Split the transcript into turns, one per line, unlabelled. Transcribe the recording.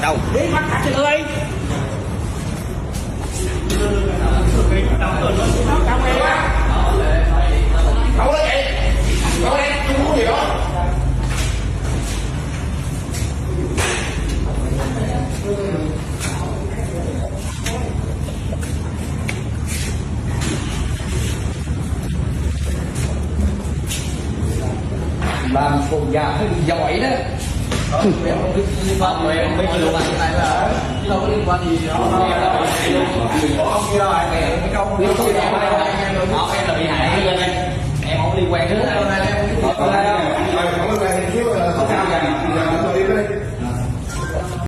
đâu
đi bắt hạt cho người không lấy vậy không lấy không có gì đó
làm con già hơi bị giỏi đó. Không biết liên quan của em, không biết liên quan cái này là chứ đâu có liên quan gì đó. Ông kia đâu rồi, mẹ cái câu biết tôi em là bị hại, em không liên quan đến đâu.